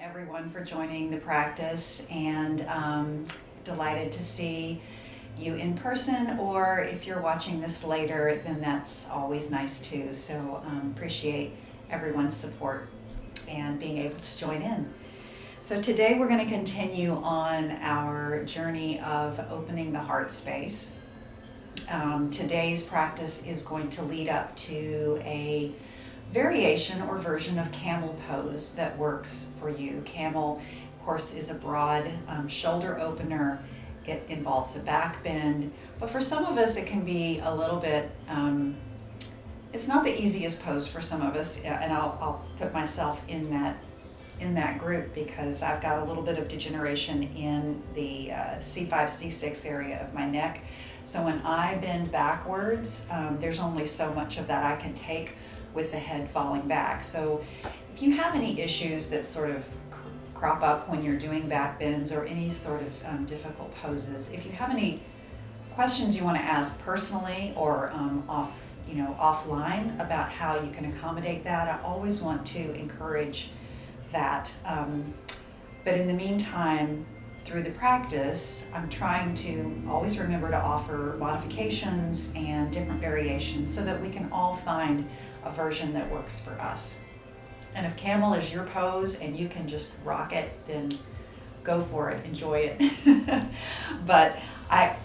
Everyone for joining the practice, and delighted to see you in person, or if you're watching this later, then that's always nice too. So appreciate everyone's support and being able to join in. So today we're going to continue on our journey of opening the heart space. Today's practice is going to lead up to a variation or version of camel pose that works for you. Camel, of course, is a broad shoulder opener. It involves a back bend, but for some of us it can be a little bit, it's not the easiest pose for some of us, and I'll put myself in that group because I've got a little bit of degeneration in the C5, C6 area of my neck. So when I bend backwards, there's only so much of that I can take with the head falling back. So if you have any issues that sort of crop up when you're doing back bends or any sort of difficult poses, if you have any questions you want to ask personally or offline about how you can accommodate that, I always want to encourage that. But in the meantime, through the practice, I'm trying to always remember to offer modifications and different variations so that we can all find a version that works for us. And if camel is your pose and you can just rock it, then go for it, enjoy it. But I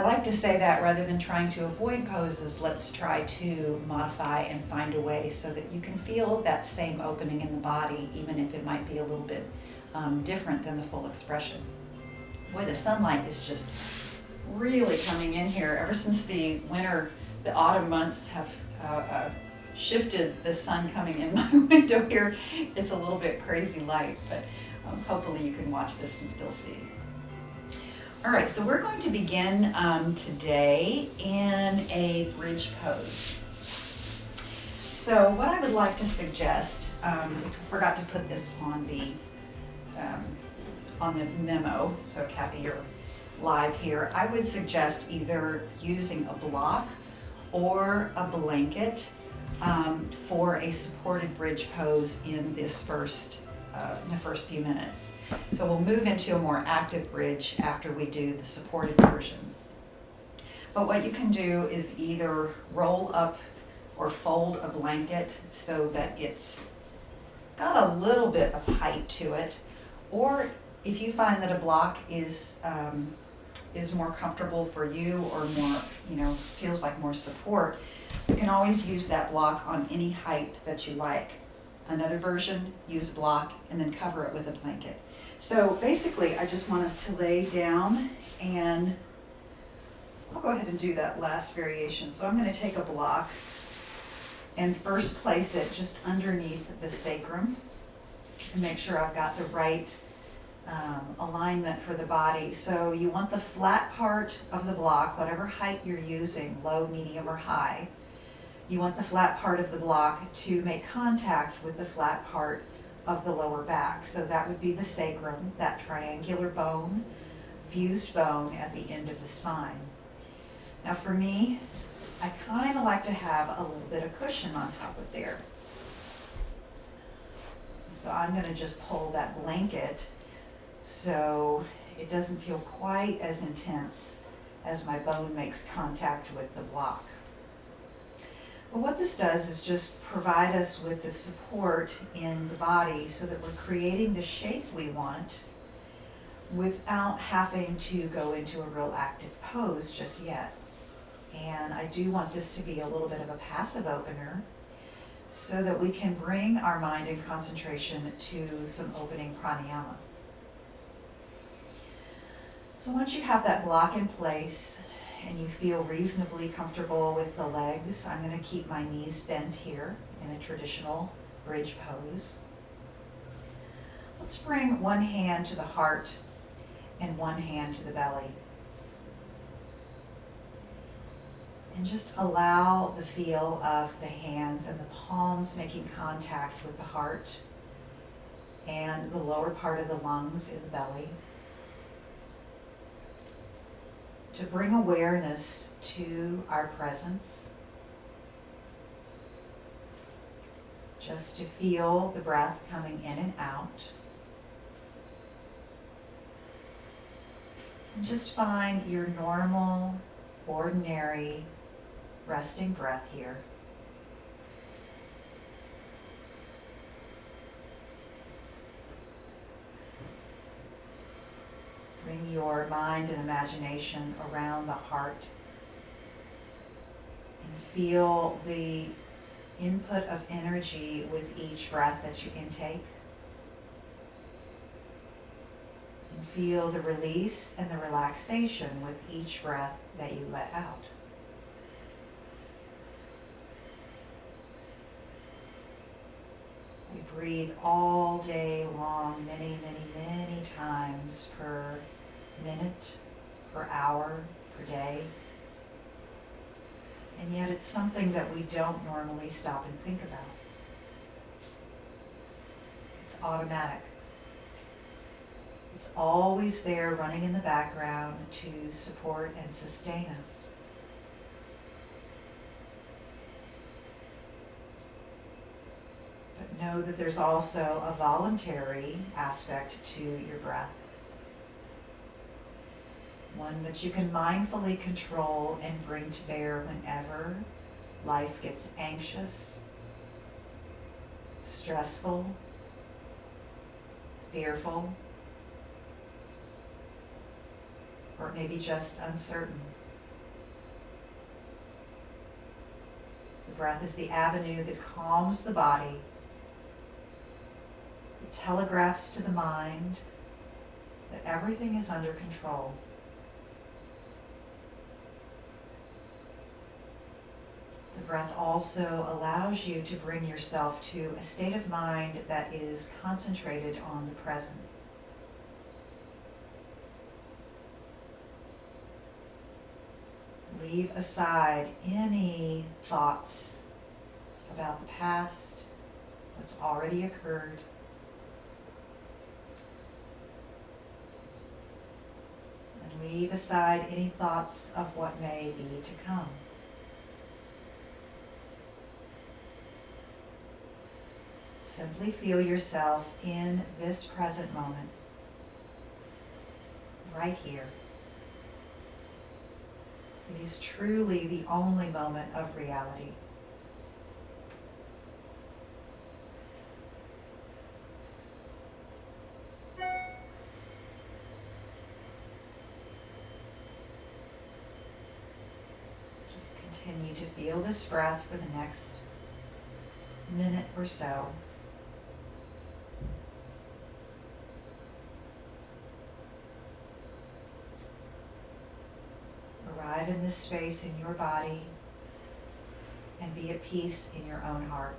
like to say that rather than trying to avoid poses, let's try to modify and find a way so that you can feel that same opening in the body, even if it might be a little bit different than the full expression. Boy, the sunlight is just really coming in here. Ever since the autumn months have shifted the sun coming in my window here, it's a little bit crazy light, but hopefully you can watch this and still see. All right, so we're going to begin today in a bridge pose. So what I would like to suggest, I forgot to put this on the memo, so Kathy, you're live here. I would suggest either using a block or a blanket for a supported bridge pose in the first few minutes. So we'll move into a more active bridge after we do the supported version. But what you can do is either roll up or fold a blanket so that it's got a little bit of height to it, or if you find that a block is more comfortable for you or more, feels like more support, you can always use that block on any height that you like. Another version, use a block and then cover it with a blanket. So basically, I just want us to lay down, and I'll go ahead and do that last variation. So I'm going to take a block and first place it just underneath the sacrum and make sure I've got the right alignment for the body. So you want the flat part of the block, whatever height you're using, low, medium, or high, you want the flat part of the block to make contact with the flat part of the lower back. So that would be the sacrum, that triangular bone, fused bone at the end of the spine. Now for me, I kind of like to have a little bit of cushion on top of there. So I'm going to just pull that blanket so it doesn't feel quite as intense as my bone makes contact with the block. But what this does is just provide us with the support in the body so that we're creating the shape we want without having to go into a real active pose just yet. And I do want this to be a little bit of a passive opener so that we can bring our mind and concentration to some opening pranayama. So once you have that block in place and you feel reasonably comfortable with the legs, I'm going to keep my knees bent here in a traditional bridge pose. Let's bring one hand to the heart and one hand to the belly. And just allow the feel of the hands and the palms making contact with the heart and the lower part of the lungs in the belly. To bring awareness to our presence. Just to feel the breath coming in and out. And just find your normal, ordinary, resting breath here. Bring your mind and imagination around the heart and feel the input of energy with each breath that you intake. And feel the release and the relaxation with each breath that you let out. We breathe all day long, many, many, many times per minute, per hour, per day. And yet it's something that we don't normally stop and think about. It's automatic. It's always there running in the background to support and sustain us. But know that there's also a voluntary aspect to your breath. One that you can mindfully control and bring to bear whenever life gets anxious, stressful, fearful, or maybe just uncertain. The breath is the avenue that calms the body. It telegraphs to the mind that everything is under control. The breath also allows you to bring yourself to a state of mind that is concentrated on the present. Leave aside any thoughts about the past, what's already occurred. And leave aside any thoughts of what may be to come. Simply feel yourself in this present moment, right here. It is truly the only moment of reality. Just continue to feel this breath for the next minute or so. Arrive in this space in your body and be at peace in your own heart.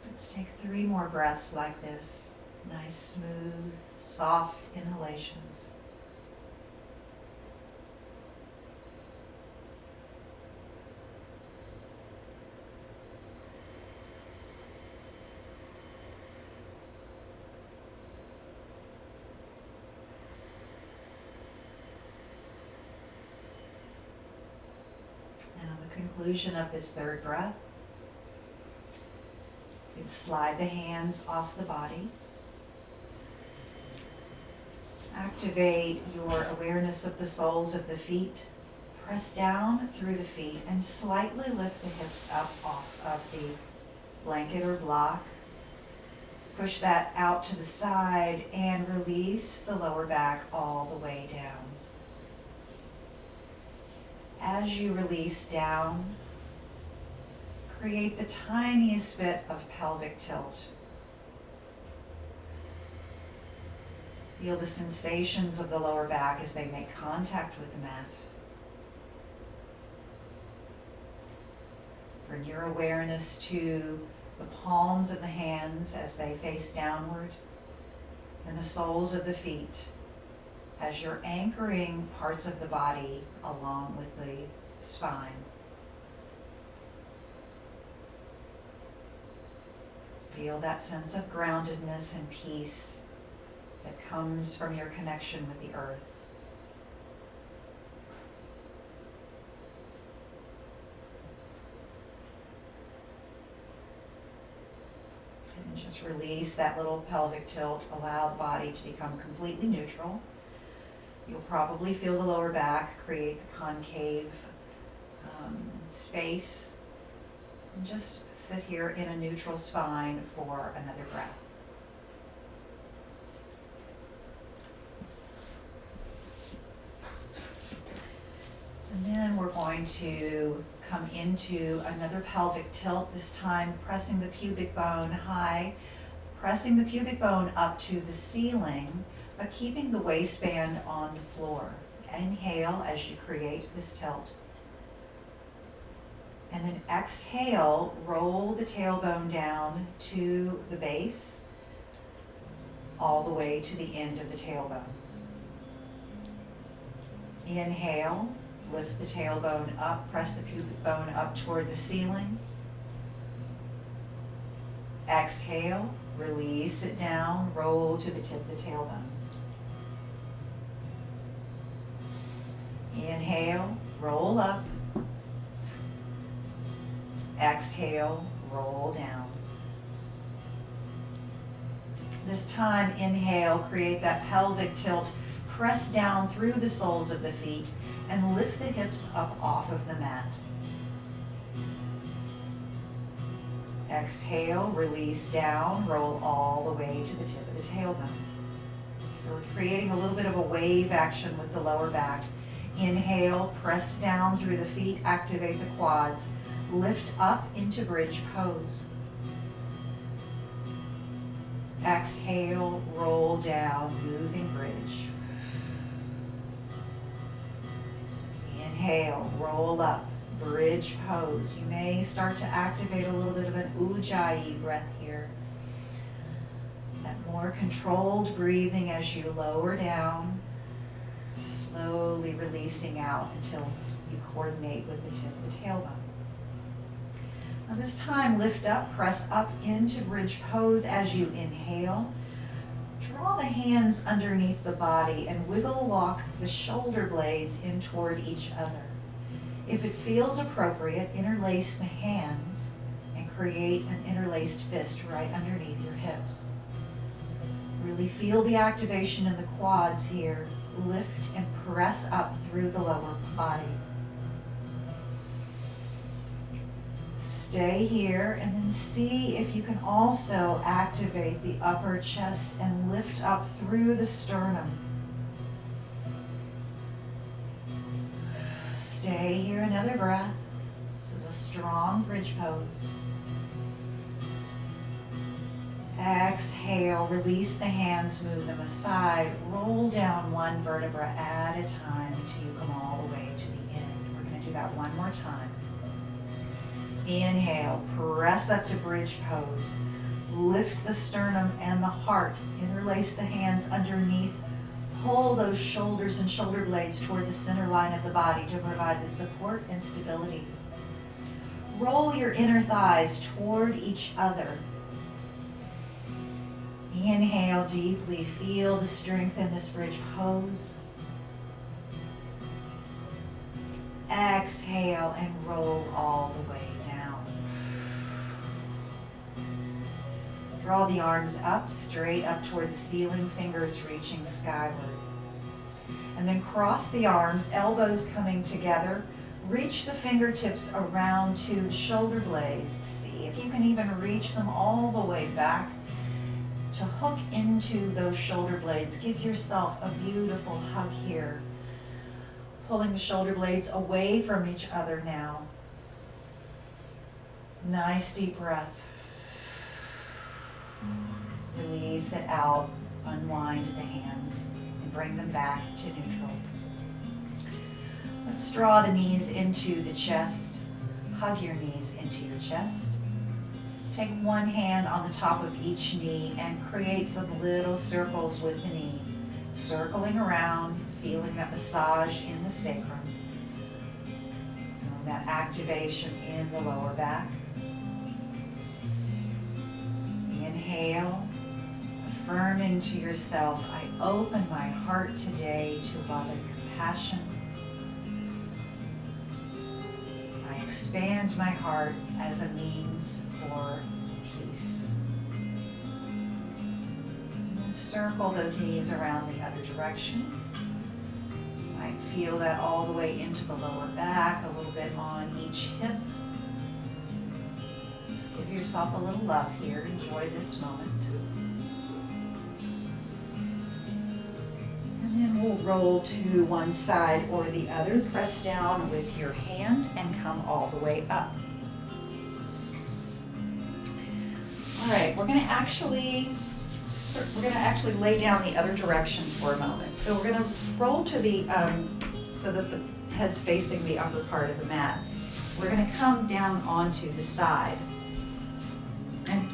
Let's take 3 more breaths like this. Nice, smooth, soft inhalations. And on the conclusion of this 3rd breath, you can slide the hands off the body. Activate your awareness of the soles of the feet. Press down through the feet and slightly lift the hips up off of the blanket or block. Push that out to the side and release the lower back all the way down. As you release down, create the tiniest bit of pelvic tilt. Feel the sensations of the lower back as they make contact with the mat. Bring your awareness to the palms of the hands as they face downward, and the soles of the feet as you're anchoring parts of the body along with the spine. Feel that sense of groundedness and peace that comes from your connection with the earth. And then just release that little pelvic tilt. Allow the body to become completely neutral. You'll probably feel the lower back create the concave space. And just sit here in a neutral spine for another breath. And then we're going to come into another pelvic tilt, this time pressing the pubic bone high, pressing the pubic bone up to the ceiling, but keeping the waistband on the floor. Inhale as you create this tilt. And then exhale, roll the tailbone down to the base, all the way to the end of the tailbone. Inhale, lift the tailbone up, press the pubic bone up toward the ceiling. Exhale, release it down, roll to the tip of the tailbone. Inhale, roll up. Exhale, roll down. This time, inhale, create that pelvic tilt, press down through the soles of the feet, and lift the hips up off of the mat. Exhale, release down, roll all the way to the tip of the tailbone. So we're creating a little bit of a wave action with the lower back. Inhale, press down through the feet, activate the quads. Lift up into bridge pose. Exhale, roll down, moving bridge. Inhale, roll up, bridge pose. You may start to activate a little bit of an ujjayi breath here. That more controlled breathing as you lower down, slowly releasing out until you coordinate with the tip of the tailbone. Now this time, lift up, press up into bridge pose as you inhale. Draw the hands underneath the body and wiggle walk the shoulder blades in toward each other. If it feels appropriate, interlace the hands and create an interlaced fist right underneath your hips. Really feel the activation in the quads here. Lift and press up through the lower body. Stay here and then see if you can also activate the upper chest and lift up through the sternum. Stay here another breath. This is a strong bridge pose. Exhale, release the hands, move them aside. Roll down one vertebra at a time until you come all the way to the end. We're going to do that one more time. Inhale, press up to bridge pose. Lift the sternum and the heart. Interlace the hands underneath. Pull those shoulders and shoulder blades toward the center line of the body to provide the support and stability. Roll your inner thighs toward each other. Inhale deeply. Feel the strength in this bridge pose. Exhale and roll all the way down. Draw the arms up, straight up toward the ceiling, fingers reaching skyward. And then cross the arms, elbows coming together. Reach the fingertips around to the shoulder blades. See if you can even reach them all the way back to hook into those shoulder blades. Give yourself a beautiful hug here. Pulling the shoulder blades away from each other now. Nice deep breath. Release it out. Unwind the hands and bring them back to neutral. Let's draw the knees into the chest. Hug your knees into your chest. Take one hand on the top of each knee and create some little circles with the knee. Circling around, feeling that massage in the sacrum. And that activation in the lower back. Inhale, affirming to yourself, I open my heart today to love and compassion. I expand my heart as a means for peace. And then circle those knees around the other direction. You might feel that all the way into the lower back, a little bit on each hip. Just give yourself a little love here. Enjoy this moment. And then we'll roll to one side or the other. Press down with your hand and come all the way up. All right, we're going to actually lay down the other direction for a moment. So we're going to roll to the so that the head's facing the upper part of the mat. We're going to come down onto the side. And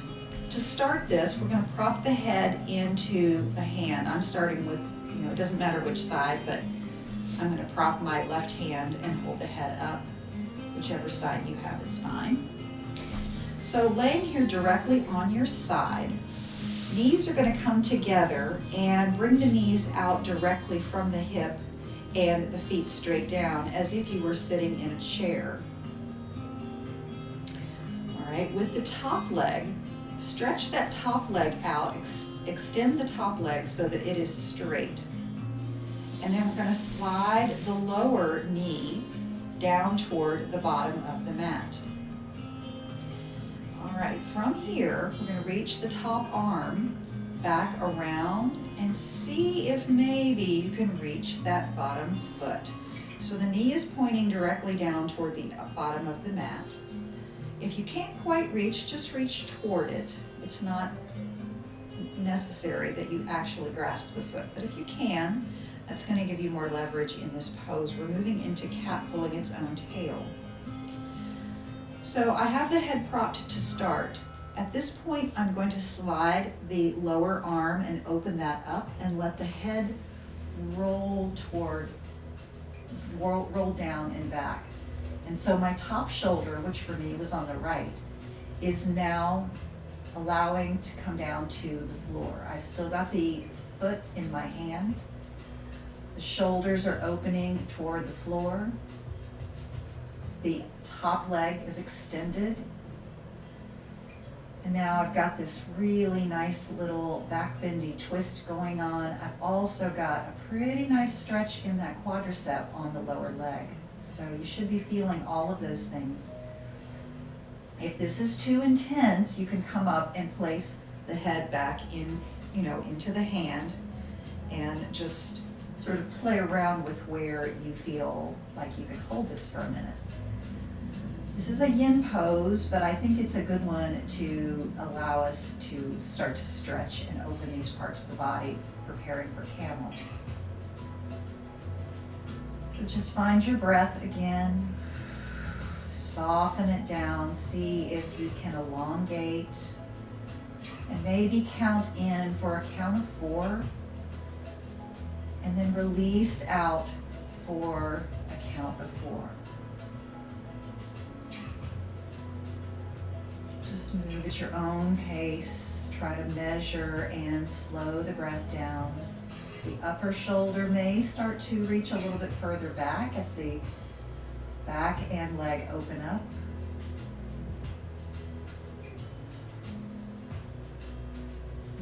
to start this, we're going to prop the head into the hand. I'm starting with, it doesn't matter which side, but I'm going to prop my left hand and hold the head up. Whichever side you have is fine. So laying here directly on your side, knees are going to come together and bring the knees out directly from the hip and the feet straight down as if you were sitting in a chair. All right, with the top leg, stretch that top leg out, extend the top leg so that it is straight. And then we're going to slide the lower knee down toward the bottom of the mat. All right, from here, we're going to reach the top arm back around and see if maybe you can reach that bottom foot. So the knee is pointing directly down toward the bottom of the mat. If you can't quite reach, just reach toward it. It's not necessary that you actually grasp the foot, but if you can, that's going to give you more leverage in this pose. We're moving into cat pulling its own tail. So I have the head propped to start. At this point, I'm going to slide the lower arm and open that up and let the head roll down and back. And so my top shoulder, which for me was on the right, is now allowing to come down to the floor. I've still got the foot in my hand. The shoulders are opening toward the floor. The top leg is extended. And now I've got this really nice little back bendy twist going on. I've also got a pretty nice stretch in that quadricep on the lower leg. So you should be feeling all of those things. If this is too intense, you can come up and place the head back in, into the hand and just sort of play around with where you feel like you can hold this for a minute. This is a yin pose, but I think it's a good one to allow us to start to stretch and open these parts of the body, preparing for camel. So just find your breath again, soften it down, see if you can elongate, and maybe count in for a count of 4, and then release out for a count of 4. Just move at your own pace. Try to measure and slow the breath down. The upper shoulder may start to reach a little bit further back as the back and leg open up.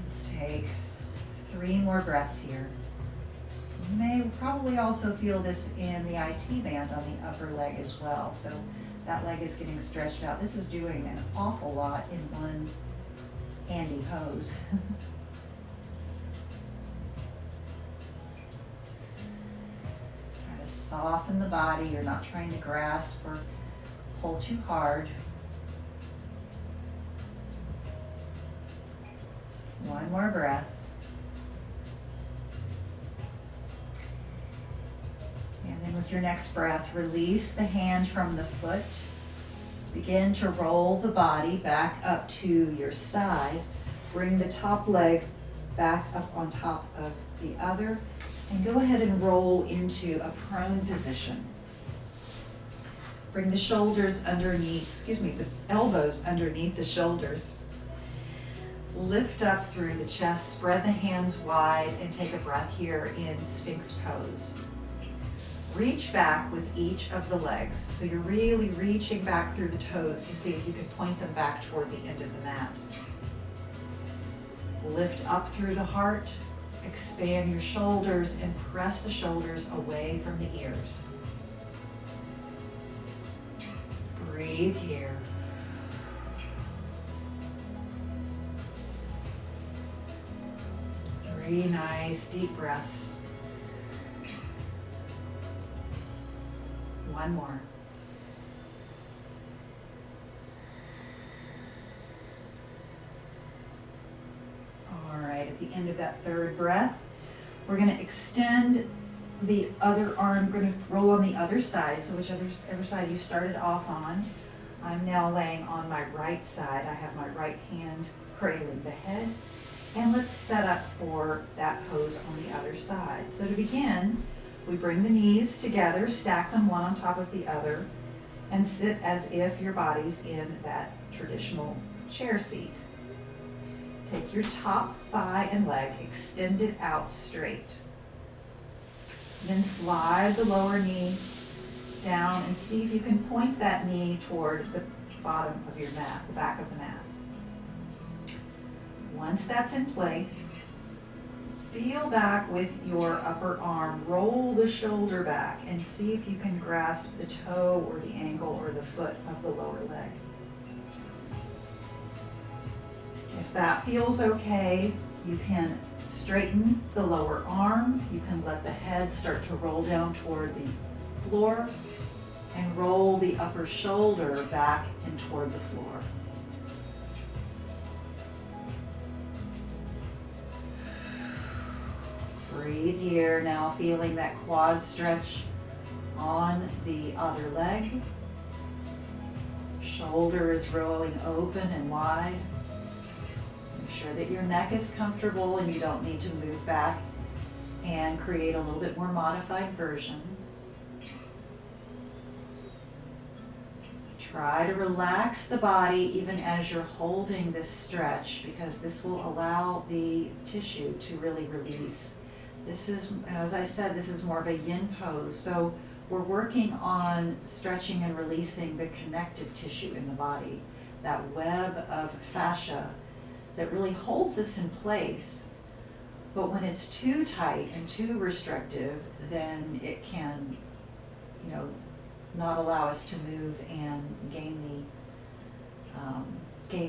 Let's take 3 more breaths here. You may probably also feel this in the IT band on the upper leg as well. So that leg is getting stretched out. This is doing an awful lot in one handy pose. Try to soften the body. You're not trying to grasp or pull too hard. One more breath. And then with your next breath, release the hand from the foot Begin to roll the body back up to your side. Bring the top leg back up on top of the other, and go ahead and roll into a prone position. Bring the shoulders underneath, the elbows underneath the shoulders. Lift up through the chest, spread the hands wide, and take a breath here in Sphinx pose. Reach back with each of the legs. So you're really reaching back through the toes to see if you can point them back toward the end of the mat. Lift up through the heart, expand your shoulders, and press the shoulders away from the ears. Breathe here. Three nice deep breaths. One more. All right, at the end of that third breath, we're going to extend the other arm. We're going to roll on the other side, so whichever side you started off on. I'm now laying on my right side. I have my right hand cradling the head. And let's set up for that pose on the other side. So to begin, we bring the knees together, stack them one on top of the other, and sit as if your body's in that traditional chair seat. Take your top thigh and leg, extend it out straight. Then slide the lower knee down and see if you can point that knee toward the bottom of your mat, the back of the mat. Once that's in place, feel back with your upper arm, roll the shoulder back, and see if you can grasp the toe or the ankle or the foot of the lower leg. If that feels okay, you can straighten the lower arm. You can let the head start to roll down toward the floor and roll the upper shoulder back and toward the floor. Breathe here, now feeling that quad stretch on the other leg. Shoulder is rolling open and wide. Make sure that your neck is comfortable and you don't need to move back and create a little bit more modified version. Try to relax the body even as you're holding this stretch, because this will allow the tissue to really release. This is, as I said, this is more of a yin pose, so we're working on stretching and releasing the connective tissue in the body, that web of fascia that really holds us in place. But when it's too tight and too restrictive, then it can, not allow us to move and gain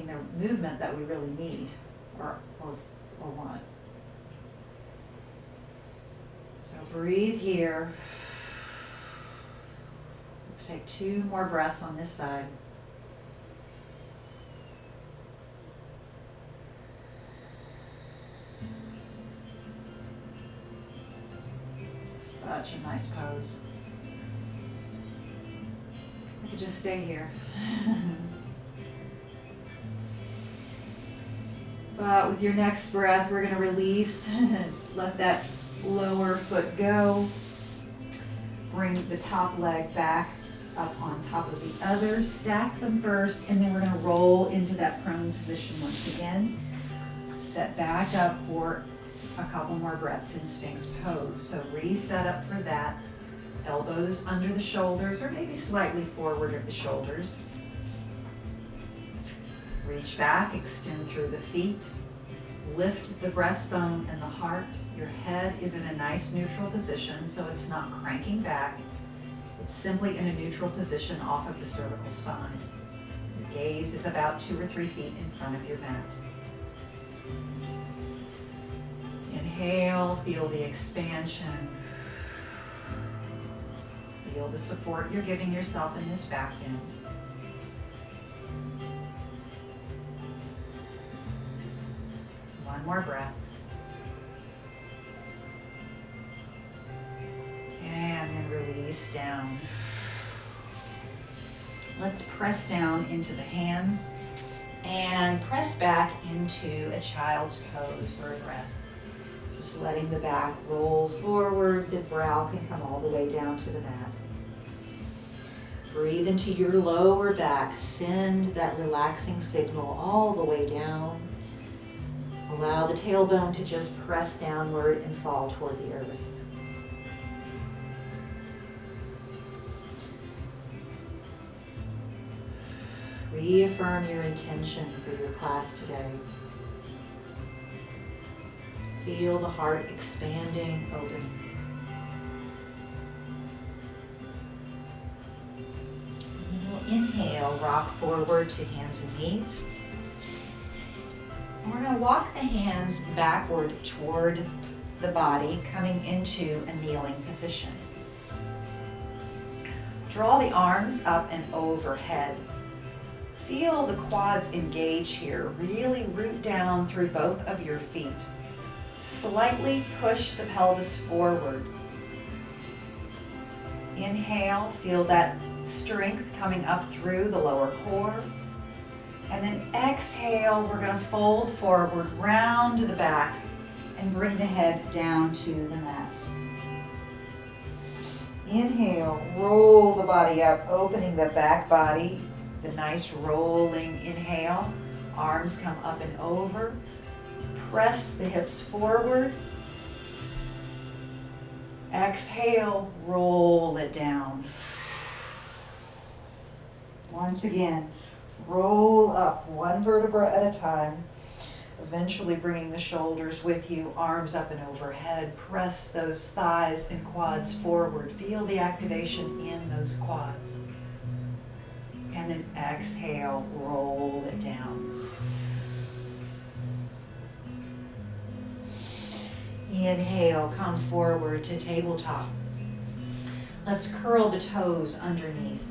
the movement that we really need or want. So breathe here. Let's take 2 more breaths on this side. This is such a nice pose. We could just stay here. But with your next breath, we're going to release. Let that lower foot go. Bring the top leg back up on top of the other. Stack them first, and then we're going to roll into that prone position once again. Set back up for a couple more breaths in Sphinx pose. So reset up for that. Elbows under the shoulders, or maybe slightly forward of the shoulders. Reach back, extend through the feet. Lift the breastbone and the heart. Your head is in a nice neutral position, so it's not cranking back. It's simply in a neutral position off of the cervical spine. Your gaze is about 2 or 3 feet in front of your mat. Inhale, feel the expansion. Feel the support you're giving yourself in this back end. One more breath. And then release down. Let's press down into the hands and press back into a child's pose for a breath. Just letting the back roll forward, the brow can come all the way down to the mat. Breathe into your lower back, send that relaxing signal all the way down. Allow the tailbone to just press downward and fall toward the earth. Reaffirm your intention for your class today. Feel the heart expanding, opening. And we'll inhale, rock forward to hands and knees. And we're going to walk the hands backward toward the body, coming into a kneeling position. Draw the arms up and overhead. Feel the quads engage here. Really root down through both of your feet. Slightly push the pelvis forward. Inhale, feel that strength coming up through the lower core. And then exhale, we're going to fold forward, round to the back, and bring the head down to the mat. Inhale, roll the body up, opening the back body. The nice rolling inhale. Arms come up and over. Press the hips forward. Exhale, roll it down. Once again, roll up one vertebra at a time, eventually bringing the shoulders with you, arms up and overhead. Press those thighs and quads forward. Feel the activation in those quads. And then exhale, roll it down. Inhale, come forward to tabletop. Let's curl the toes underneath.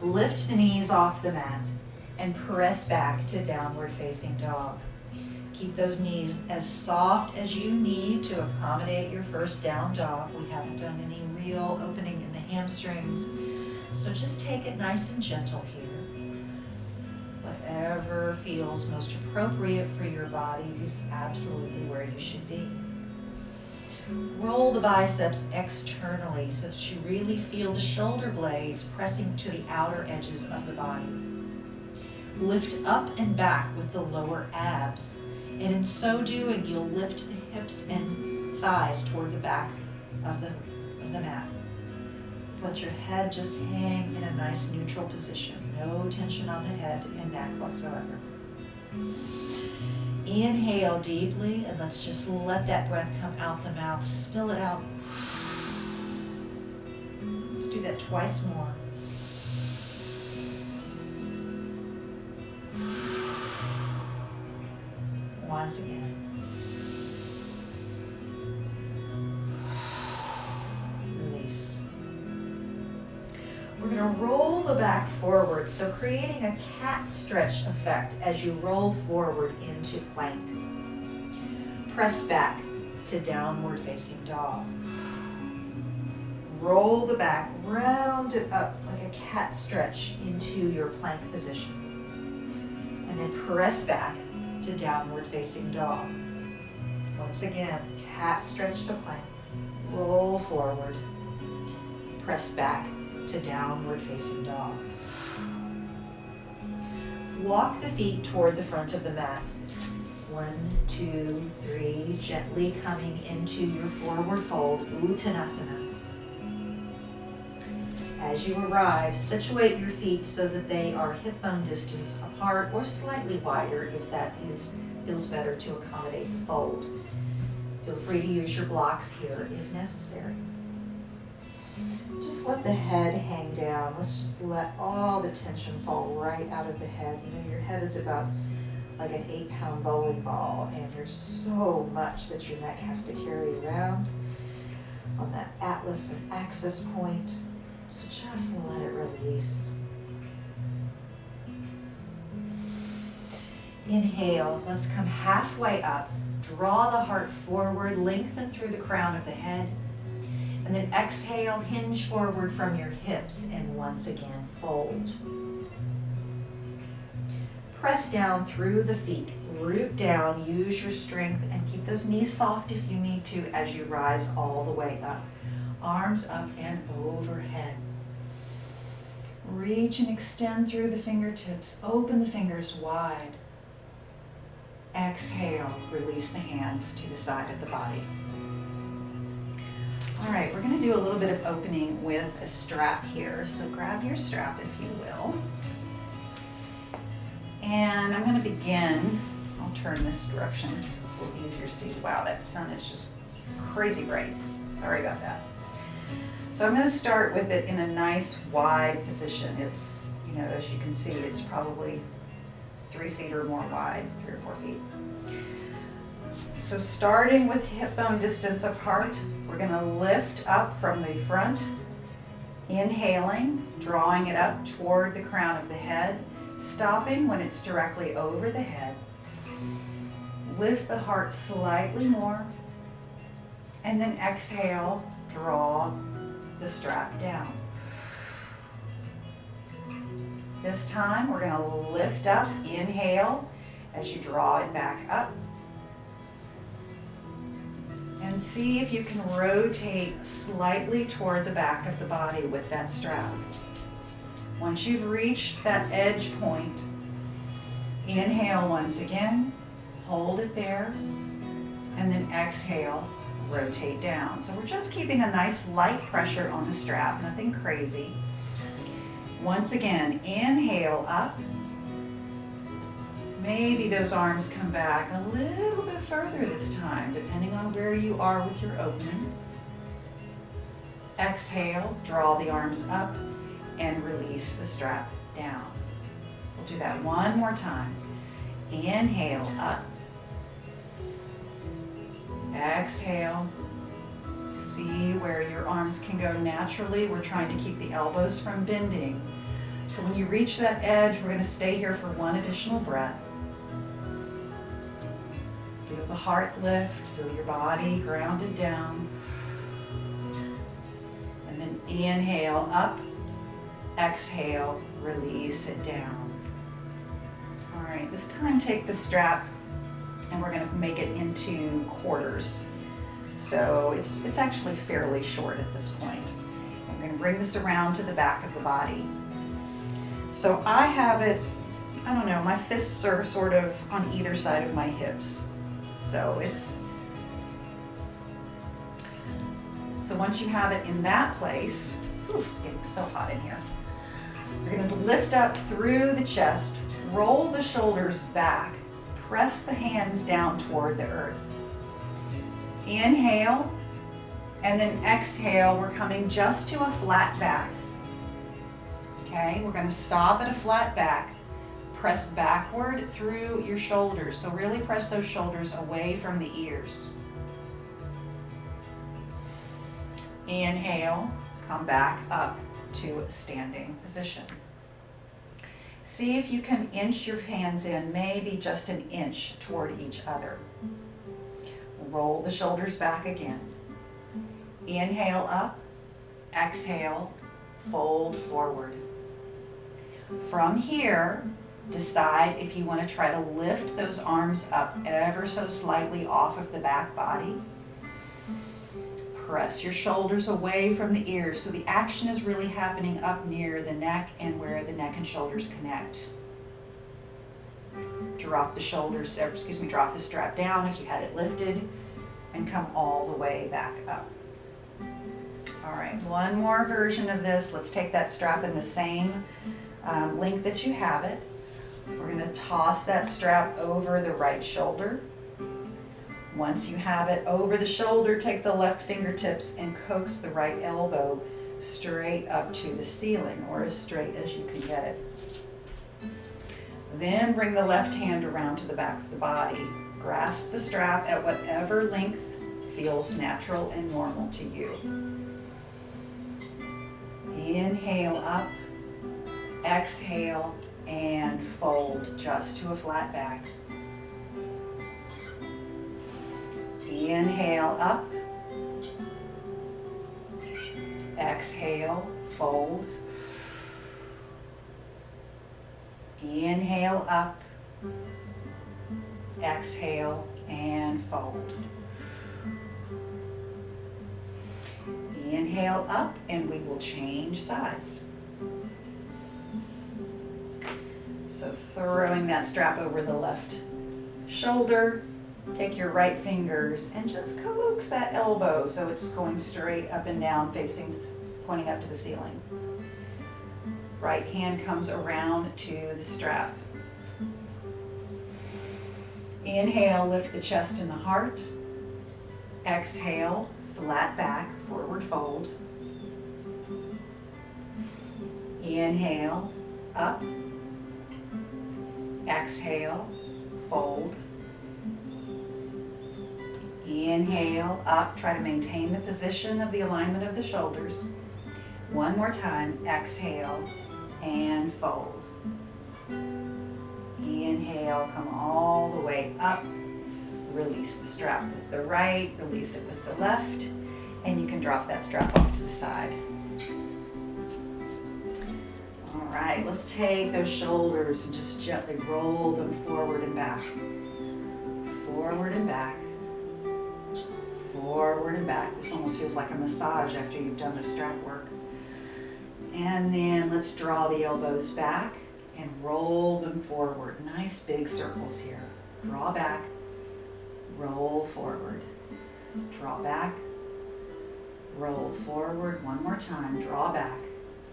Lift the knees off the mat and press back to downward facing dog. Keep those knees as soft as you need to accommodate your first down dog. We haven't done any real opening in the hamstrings, so just take it nice and gentle here. Whatever feels most appropriate for your body is absolutely where you should be. Roll the biceps externally so that you really feel the shoulder blades pressing to the outer edges of the body. Lift up and back with the lower abs, and in so doing, you'll lift the hips and thighs toward the back of the mat. Let your head just hang in a nice neutral position. No tension on the head and neck whatsoever. Inhale deeply, and let's just let that breath come out the mouth. Spill it out. Let's do that twice more. Once again. Release. We're going to roll the back forward, so creating a cat stretch effect as you roll forward into plank. Press back to downward facing dog. Roll the back, round it up like a cat stretch into your plank position. And then press back to downward facing dog. Once again, cat stretch to plank. Roll forward. Press back to downward facing dog. Walk the feet toward the front of the mat. 1, 2, 3, gently coming into your forward fold, Uttanasana. As you arrive, situate your feet so that they are hip bone distance apart or slightly wider if that feels better to accommodate the fold. Feel free to use your blocks here if necessary. Just let the head hang down. Let's just let all the tension fall right out of the head. You know, your head is about like an 8-pound bowling ball, and there's so much that your neck has to carry around on that atlas and axis point. So just let it release. Inhale, let's come halfway up. Draw the heart forward, lengthen through the crown of the head. And then exhale, hinge forward from your hips, and once again fold. Press down through the feet, root down, use your strength, and keep those knees soft if you need to as you rise all the way up. Arms up and overhead. Reach and extend through the fingertips. Open the fingers wide. Exhale, release the hands to the side of the body. All right, we're going to do a little bit of opening with a strap here. So grab your strap if you will. And I'm going to begin, I'll turn this direction so it's a little easier to see. Wow, that sun is just crazy bright. Sorry about that. So I'm going to start with it in a nice wide position. It's, as you can see, it's probably 3 feet or more wide, 3 or 4 feet. So starting with hip bone distance apart, we're going to lift up from the front, inhaling, drawing it up toward the crown of the head, stopping when it's directly over the head. Lift the heart slightly more, and then exhale, draw the strap down. This time we're going to lift up, inhale as you draw it back up. And see if you can rotate slightly toward the back of the body with that strap. Once you've reached that edge point, inhale once again, hold it there, and then exhale, rotate down. So we're just keeping a nice light pressure on the strap, nothing crazy. Once again, inhale up. Maybe those arms come back a little bit further this time, depending on where you are with your opening. Exhale, draw the arms up and release the strap down. We'll do that one more time. Inhale up. Exhale. See where your arms can go naturally. We're trying to keep the elbows from bending. So when you reach that edge, we're going to stay here for one additional breath. Feel the heart lift, feel your body grounded down. And then inhale up, exhale, release it down. All right, this time take the strap and we're going to make it into quarters. So it's actually fairly short at this point. I'm going to bring this around to the back of the body. So I have it, I don't know, my fists are sort of on either side of my hips. So once you have it in that place, it's getting so hot in here. You're going to lift up through the chest, roll the shoulders back, press the hands down toward the earth. Inhale, and then exhale, we're coming just to a flat back. Okay, we're going to stop at a flat back. Press backward through your shoulders. So really press those shoulders away from the ears. Inhale, come back up to a standing position. See if you can inch your hands in, maybe just an inch toward each other. Roll the shoulders back again. Inhale up, exhale, fold forward. From here, decide if you want to try to lift those arms up ever so slightly off of the back body. Press your shoulders away from the ears so the action is really happening up near the neck and where the neck and shoulders connect. Drop the shoulders, drop the strap down if you had it lifted and come all the way back up. All right, one more version of this. Let's take that strap in the same length that you have it. We're going to toss that strap over the right shoulder. Once you have it over the shoulder, take the left fingertips and coax the right elbow straight up to the ceiling, or as straight as you can get it. Then bring the left hand around to the back of the body. Grasp the strap at whatever length feels natural and normal to you. Inhale up, exhale, and fold just to a flat back. Inhale up, exhale, fold. Inhale up, Exhale and fold. Inhale up, and we will change sides. So throwing that strap over the left shoulder, take your right fingers and just coax that elbow so it's going straight up and down, pointing up to the ceiling. Right hand comes around to the strap. Inhale, lift the chest and the heart. Exhale, flat back, forward fold. Inhale, up. Exhale, fold. Inhale, up. Try to maintain the position of the alignment of the shoulders. One more time. Exhale and fold. Inhale, come all the way up. Release the strap with the right, release it with the left, and you can drop that strap off to the side. All right, let's take those shoulders and just gently roll them forward and back. Forward and back. Forward and back. This almost feels like a massage after you've done the strap work. And then let's draw the elbows back and roll them forward. Nice big circles here. Draw back, roll forward. Draw back, roll forward. One more time. Draw back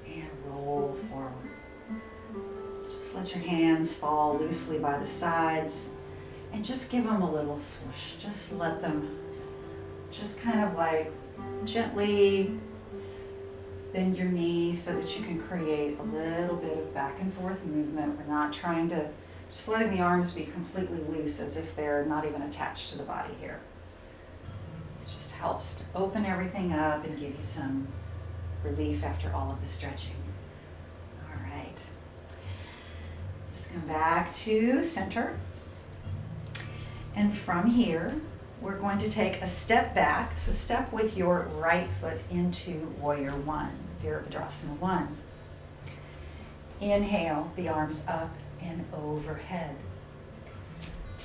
and roll forward. Just let your hands fall loosely by the sides and just give them a little swoosh. Just let them just kind of like gently bend your knees so that you can create a little bit of back and forth movement. We're not trying to, just letting the arms be completely loose as if they're not even attached to the body here. It just helps to open everything up and give you some relief after all of the stretching. All right. Let's come back to center. And from here, we're going to take a step back. So step with your right foot into Warrior One, Ustrasana 1. Inhale, the arms up and overhead.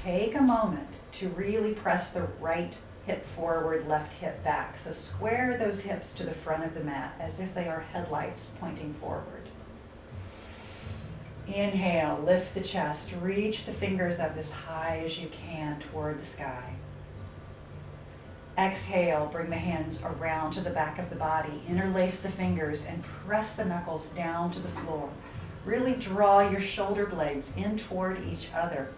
Take a moment to really press the right hip forward, left hip back. So square those hips to the front of the mat as if they are headlights pointing forward. Inhale, lift the chest, reach the fingers up as high as you can toward the sky. Exhale, bring the hands around to the back of the body, interlace the fingers and press the knuckles down to the floor. Really draw your shoulder blades in toward each other.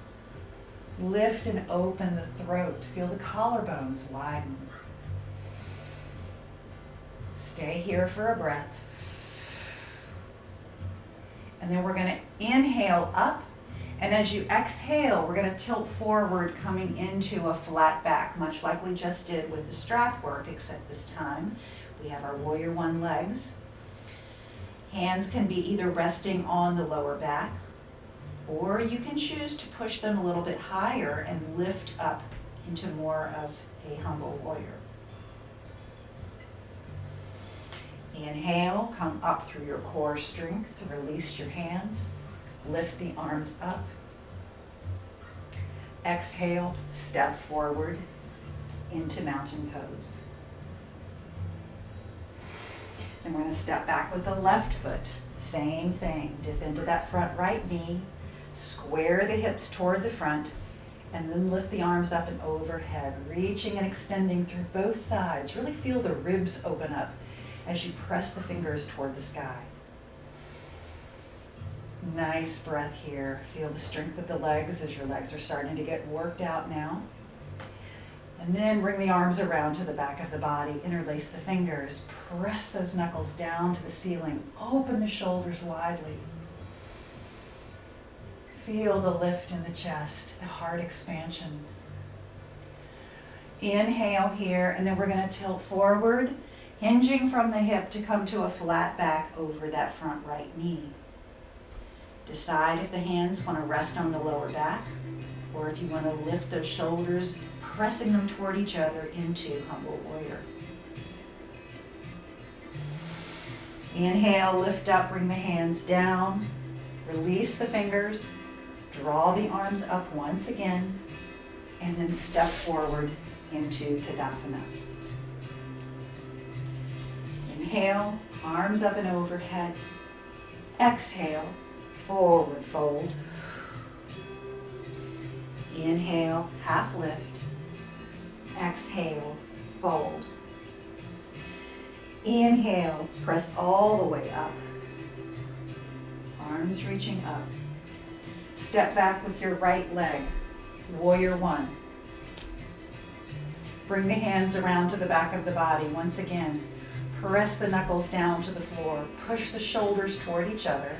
Lift and open the throat. Feel the collarbones widen. Stay here for a breath. And then we're going to inhale up. And as you exhale, we're going to tilt forward, coming into a flat back, much like we just did with the strap work, except this time we have our Warrior One legs. Hands can be either resting on the lower back, or you can choose to push them a little bit higher and lift up into more of a humble warrior. Inhale, come up through your core strength, release your hands, lift the arms up. Exhale, step forward into mountain pose. And we're going to step back with the left foot. Same thing, dip into that front right knee, square the hips toward the front, and then lift the arms up and overhead, reaching and extending through both sides. Really feel the ribs open up as you press the fingers toward the sky. Nice breath here. Feel the strength of the legs as your legs are starting to get worked out now. And then bring the arms around to the back of the body, interlace the fingers, press those knuckles down to the ceiling, open the shoulders widely. Feel the lift in the chest, the heart expansion. Inhale here, and then we're going to tilt forward, hinging from the hip to come to a flat back over that front right knee. Decide if the hands want to rest on the lower back, or if you want to lift those shoulders, pressing them toward each other into humble warrior. Inhale, lift up, bring the hands down, release the fingers, Draw the arms up once again, and then step forward into Tadasana. Inhale, arms up and overhead. Exhale, forward fold. Inhale, half lift. Exhale, fold. Inhale, press all the way up. Arms reaching up. Step back with your right leg. Warrior one. Bring the hands around to the back of the body. Once again, press the knuckles down to the floor. Push the shoulders toward each other.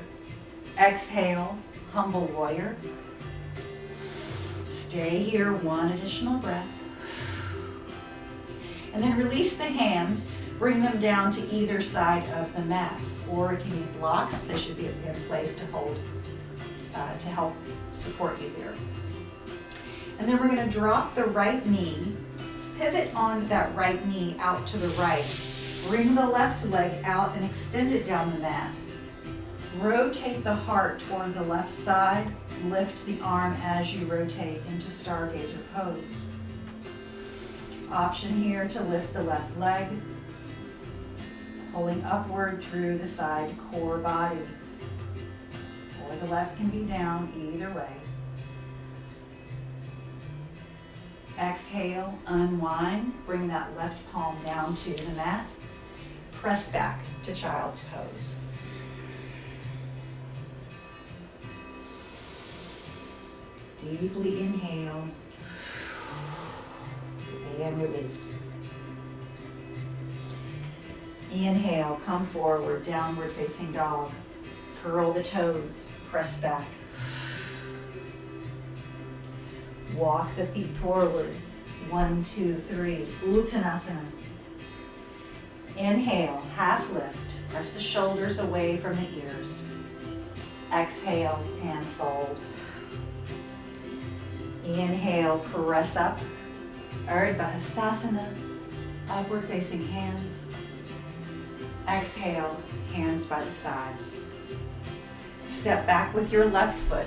Exhale, humble warrior. Stay here, one additional breath. And then release the hands. Bring them down to either side of the mat. Or if you need blocks, they should be in place to hold, to help support you here. And then we're going to drop the right knee. Pivot on that right knee out to the right. Bring the left leg out and extend it down the mat. Rotate the heart toward the left side. Lift the arm as you rotate into Stargazer pose. Option here to lift the left leg, pulling upward through the side core body. Or the left can be down, either way. Exhale, unwind, bring that left palm down to the mat. Press back to child's pose. Deeply inhale and release. Inhale, come forward, downward facing dog. Curl the toes, press back. Walk the feet forward. 1, 2, 3. Uttanasana. Inhale, half lift. Press the shoulders away from the ears. Exhale and fold. Inhale, press up. Urdhva Hastasana. Upward facing hands. Exhale, hands by the sides. Step back with your left foot.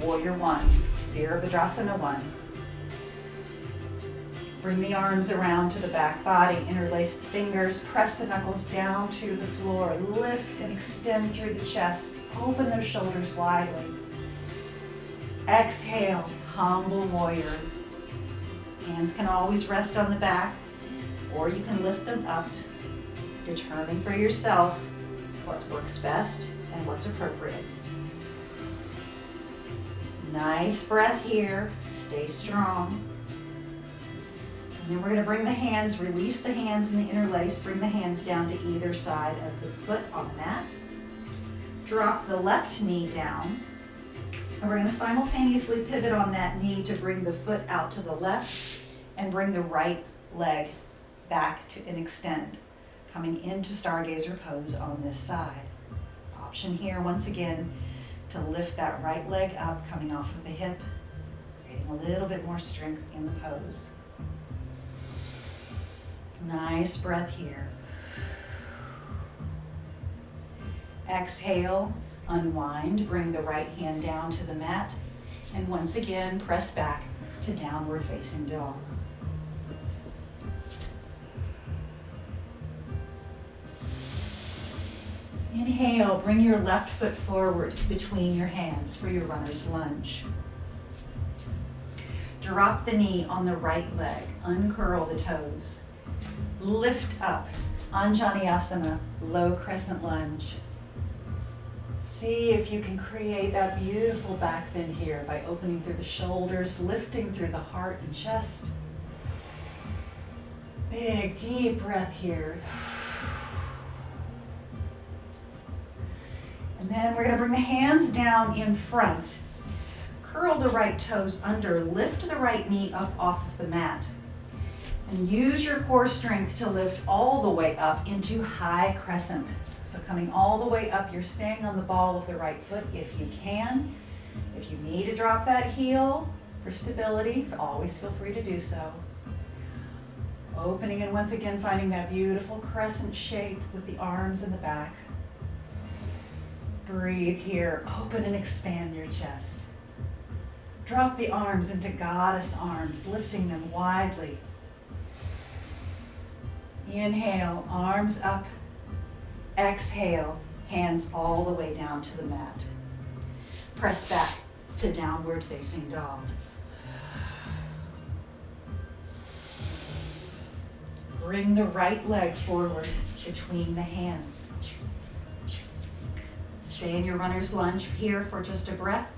Warrior one. Virabhadrasana 1. Bring the arms around to the back body, interlace the fingers, press the knuckles down to the floor, lift and extend through the chest, open those shoulders widely. Exhale, humble warrior. Hands can always rest on the back, or you can lift them up. Determine for yourself what works best and what's appropriate. Nice breath here. Stay strong. And then we're going to bring the hands, release the hands in the interlace, bring the hands down to either side of the foot on the mat. Drop the left knee down. And we're going to simultaneously pivot on that knee to bring the foot out to the left and bring the right leg back to and extend, coming into Stargazer pose on this side. Option here, once again, to lift that right leg up, coming off of the hip, creating a little bit more strength in the pose. Nice breath here. Exhale, unwind, bring the right hand down to the mat, and once again, press back to downward facing dog. Inhale, bring your left foot forward between your hands for your runner's lunge. Drop the knee on the right leg, uncurl the toes. Lift up, Anjaneyasana, low crescent lunge. See if you can create that beautiful back bend here by opening through the shoulders, lifting through the heart and chest. Big, deep breath here. And then we're going to bring the hands down in front. Curl the right toes under, lift the right knee up off of the mat. And use your core strength to lift all the way up into high crescent. So coming all the way up, you're staying on the ball of the right foot if you can. If you need to drop that heel for stability, always feel free to do so. Opening and once again finding that beautiful crescent shape with the arms in the back. Breathe here, open and expand your chest. Drop the arms into goddess arms, lifting them widely. Inhale, arms up. Exhale, hands all the way down to the mat. Press back to downward facing dog. Bring the right leg forward between the hands. Stay in your runner's lunge here for just a breath.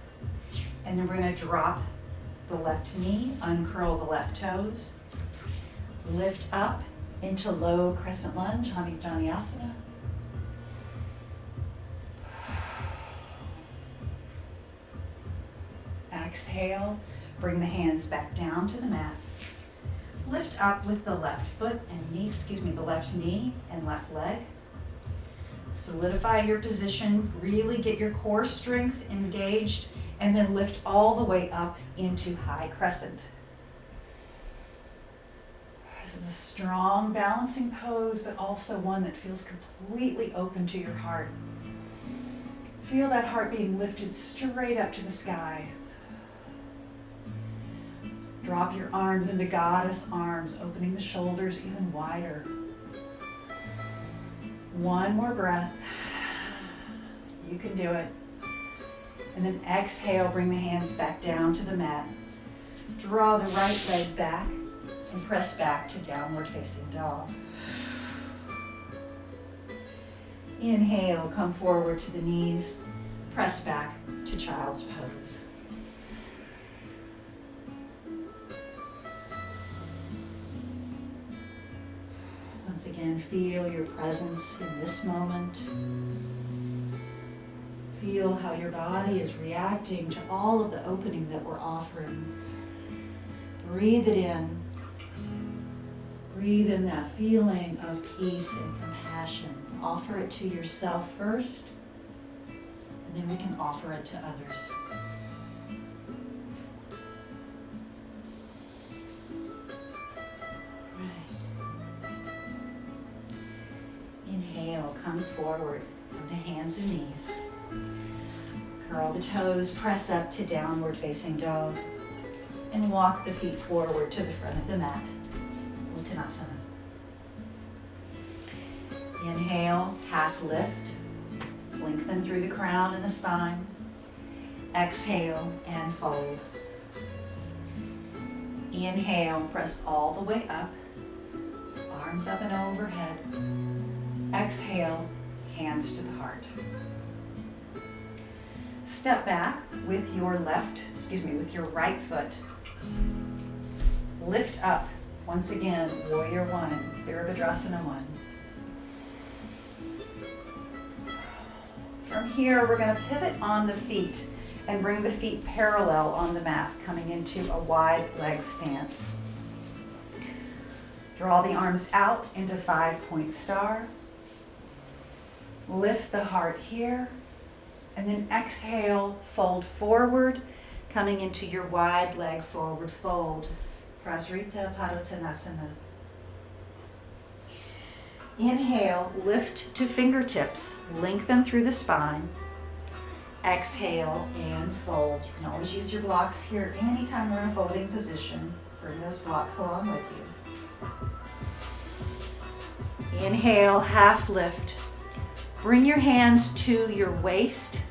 And then we're going to drop the left knee, uncurl the left toes. Lift up into low crescent lunge, Jnanasana. Exhale, bring the hands back down to the mat. Lift up with the left foot and knee, the left knee and left leg. Solidify your position, really get your core strength engaged, and then lift all the way up into high crescent. This is a strong balancing pose, but also one that feels completely open to your heart. Feel that heart being lifted straight up to the sky. Drop your arms into goddess arms, opening the shoulders even wider. One more breath. You can do it. And then exhale, bring the hands back down to the mat. Draw the right leg back and press back to downward facing dog. Inhale, come forward to the knees. Press back to child's pose. Once again, feel your presence in this moment. Feel how your body is reacting to all of the opening that we're offering. Breathe it in. Breathe in that feeling of peace and compassion. Offer it to yourself first, and then we can offer it to others. Inhale, come forward, come to hands and knees. Curl the toes, press up to downward facing dog, and walk the feet forward to the front of the mat. Ustrasana. Inhale, half lift, lengthen through the crown and the spine. Exhale and fold. Inhale, press all the way up, arms up and overhead. Exhale, hands to the heart. Step back with your with your right foot. Lift up, once again, warrior one, Virabhadrasana 1. From here, we're going to pivot on the feet and bring the feet parallel on the mat, coming into a wide leg stance. Draw the arms out into 5-point star. Lift the heart here, and then exhale, fold forward, coming into your wide leg forward fold. Prasarita Padottanasana. Inhale, lift to fingertips, lengthen through the spine. Exhale and fold. You can always use your blocks here anytime we're in a folding position. Bring those blocks along with you. Inhale, half lift. Bring your hands to your waist.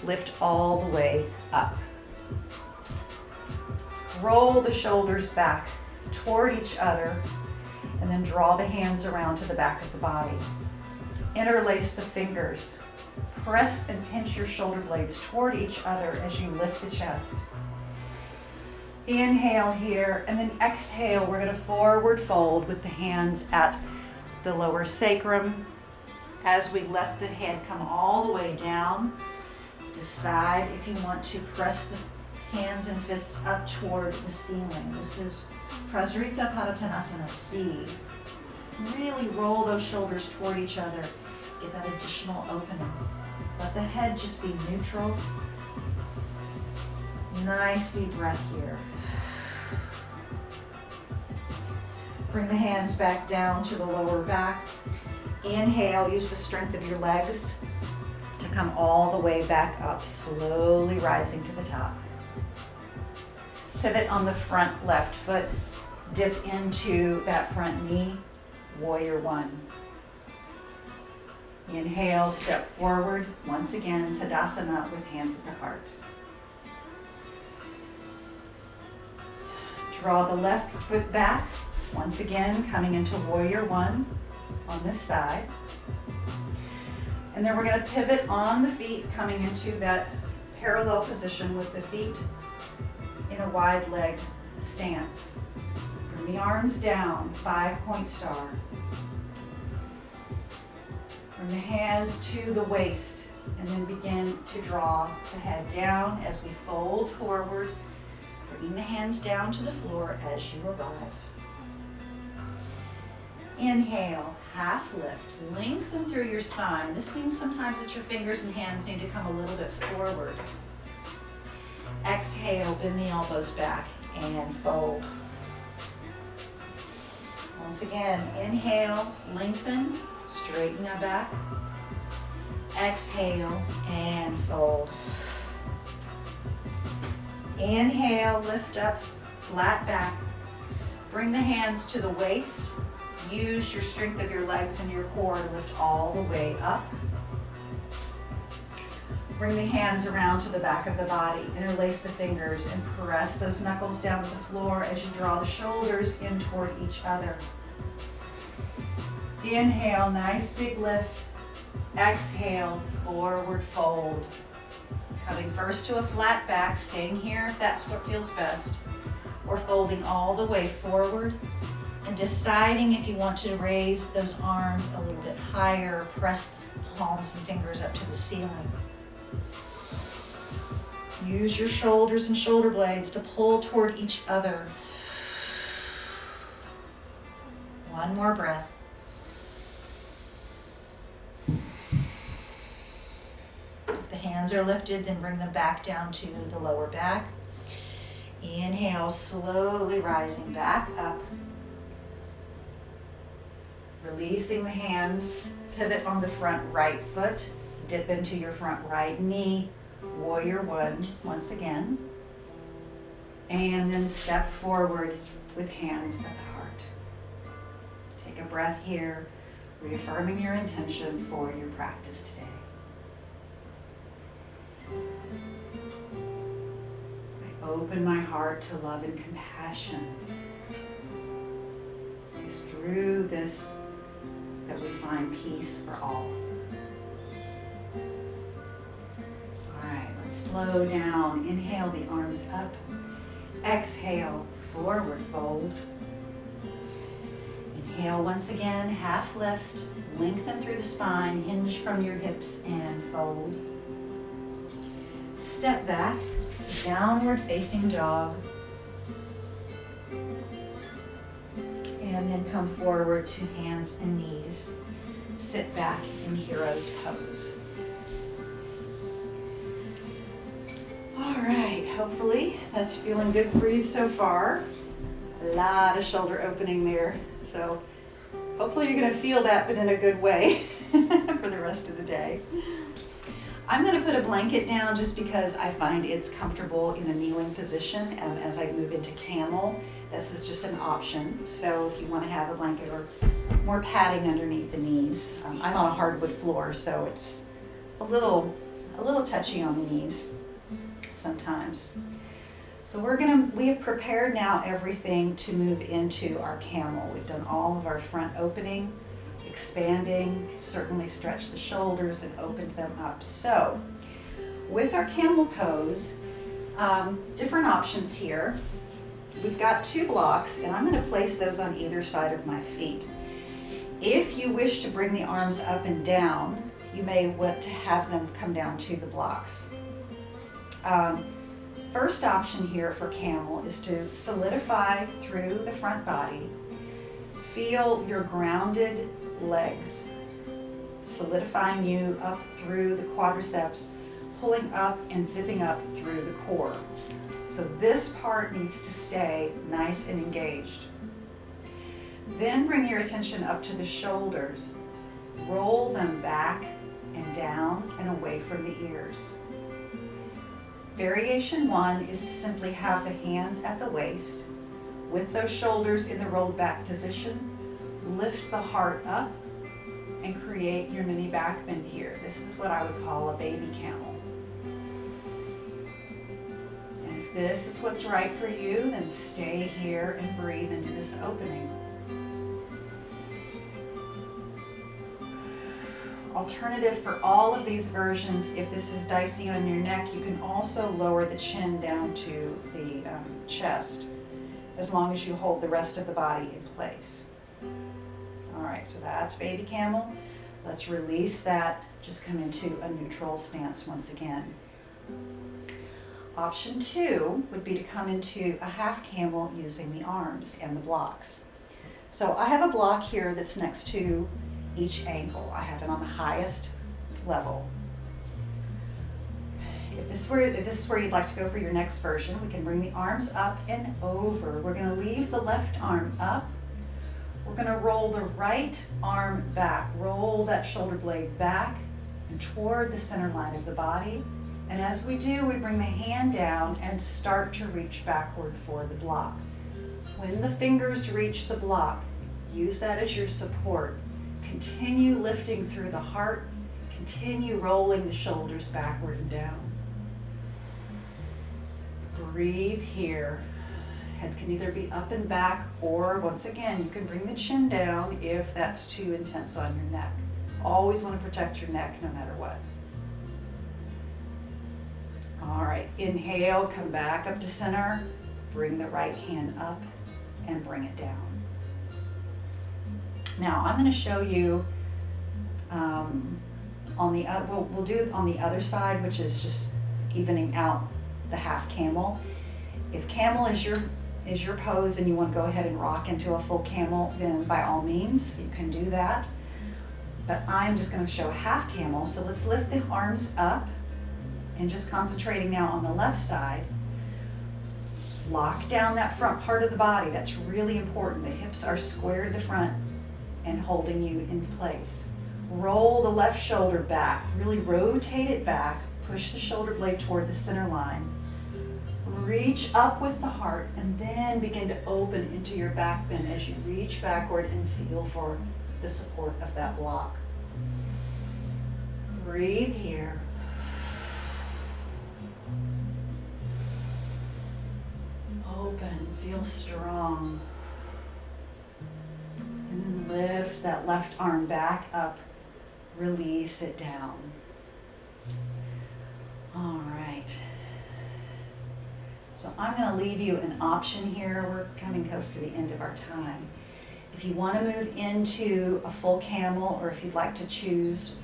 Lift all the way up. Roll the shoulders back toward each other, and then draw the hands around to the back of the body. Interlace the fingers. Press and pinch your shoulder blades toward each other as you lift the chest. Inhale here, and then exhale. We're going to forward fold with the hands at the lower sacrum. As we let the head come all the way down, decide if you want to press the hands and fists up toward the ceiling. This is Prasarita Padottanasana C. Really roll those shoulders toward each other. Get that additional opening. Let the head just be neutral. Nice deep breath here. Bring the hands back down to the lower back. Inhale, use the strength of your legs to come all the way back up, slowly rising to the top. Pivot on the front left foot. Dip into that front knee. Warrior one. Inhale, step forward. Once again, Tadasana with hands at the heart. Draw the left foot back. Once again, coming into warrior one on this side. And then we're going to pivot on the feet, coming into that parallel position with the feet in a wide leg stance. Bring the arms down, 5-point star. Bring the hands to the waist and then begin to draw the head down as we fold forward, bringing the hands down to the floor as you arrive. Inhale, half lift, lengthen through your spine. This means sometimes that your fingers and hands need to come a little bit forward. Exhale, bend the elbows back and fold. Once again, inhale, lengthen, straighten the back. Exhale and fold. Inhale, lift up, flat back. Bring the hands to the waist. Use your strength of your legs and your core to lift all the way up. Bring the hands around to the back of the body. Interlace the fingers and press those knuckles down to the floor as you draw the shoulders in toward each other. Inhale, nice big lift. Exhale, forward fold. Coming first to a flat back, staying here if that's what feels best, or folding all the way forward and deciding if you want to raise those arms a little bit higher, press the palms and fingers up to the ceiling. Use your shoulders and shoulder blades to pull toward each other. One more breath. If the hands are lifted, then bring them back down to the lower back. Inhale, slowly rising back up. Releasing the hands, pivot on the front right foot, dip into your front right knee, warrior one once again, and then step forward with hands at the heart. Take a breath here, reaffirming your intention for your practice today. I open my heart to love and compassion. It's through this that we find peace for all. All right, let's flow down. Inhale, the arms up. Exhale, forward fold. Inhale once again, half lift. Lengthen through the spine, hinge from your hips and fold. Step back to downward facing dog. And then come forward to hands and knees. Sit back in hero's pose. All right, hopefully that's feeling good for you so far. A lot of shoulder opening there. So hopefully you're gonna feel that, but in a good way for the rest of the day. I'm gonna put a blanket down just because I find it's comfortable in a kneeling position as I move into camel. This is just an option, so if you want to have a blanket or more padding underneath the knees. I'm on a hardwood floor, so it's a little touchy on the knees sometimes. So we have prepared now everything to move into our camel. We've done all of our front opening, expanding, certainly stretched the shoulders and opened them up. So with our camel pose, different options here. We've got 2 blocks, and I'm going to place those on either side of my feet. If you wish to bring the arms up and down, you may want to have them come down to the blocks. First option here for camel is to solidify through the front body. Feel your grounded legs solidifying you up through the quadriceps, pulling up and zipping up through the core. So this part needs to stay nice and engaged. Then bring your attention up to the shoulders. Roll them back and down and away from the ears. Variation 1 is to simply have the hands at the waist with those shoulders in the rolled back position. Lift the heart up and create your mini back bend here. This is what I would call a baby camel. And if this is what's right for you, then stay here and breathe into this opening. Alternative for all of these versions, if this is dicey on your neck, you can also lower the chin down to the chest, as long as you hold the rest of the body in place. All right, so that's baby camel. Let's release that. Just come into a neutral stance once again. Option 2 would be to come into a half camel using the arms and the blocks. So I have a block here that's next to each ankle. I have it on the highest level. If this is where you'd like to go for your next version, we can bring the arms up and over. We're going to leave the left arm up. We're going to roll the right arm back. Roll that shoulder blade back and toward the center line of the body. And as we do, we bring the hand down and start to reach backward for the block. When the fingers reach the block, use that as your support. Continue lifting through the heart. Continue rolling the shoulders backward and down. Breathe here. Head can either be up and back, or once again, you can bring the chin down if that's too intense on your neck. Always want to protect your neck no matter what. All right, inhale, come back up to center. Bring the right hand up and bring it down. Now I'm going to show you we'll do it on the other side, which is just evening out the half camel. If camel is your pose and you want to go ahead and rock into a full camel, then by all means you can do that. But I'm just going to show half camel. So let's lift the arms up and just concentrating now on the left side. Lock down that front part of the body. That's really important. The hips are square to the front and holding you in place. Roll the left shoulder back. Really rotate it back. Push the shoulder blade toward the center line. Reach up with the heart and then begin to open into your back bend as you reach backward and feel for the support of that block. Breathe here. Open, feel strong. And then lift that left arm back up. Release it down. All right. So I'm going to leave you an option here. We're coming close to the end of our time. If you want to move into a full camel, or if you'd like to choose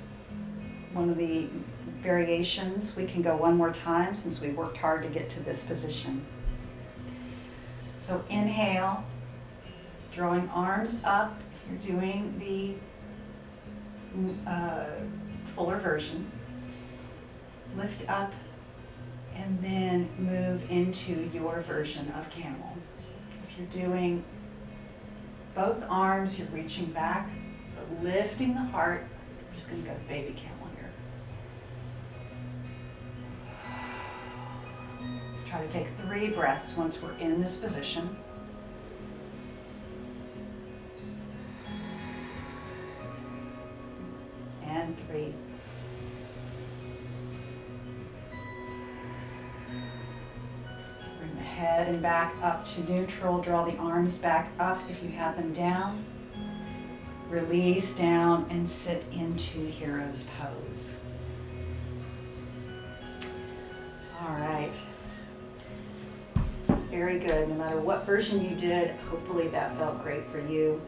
one of the variations, we can go one more time since we worked hard to get to this position. So inhale, drawing arms up if you're doing the fuller version. Lift up and then move into your version of camel. If you're doing both arms, you're reaching back, but lifting the heart. We're just going to go baby camel here. Let's try to take 3 breaths once we're in this position. And 3. Head and back up to neutral. Draw the arms back up if you have them down. Release down and sit into hero's pose. All right. Very good. No matter what version you did, hopefully that felt great for you.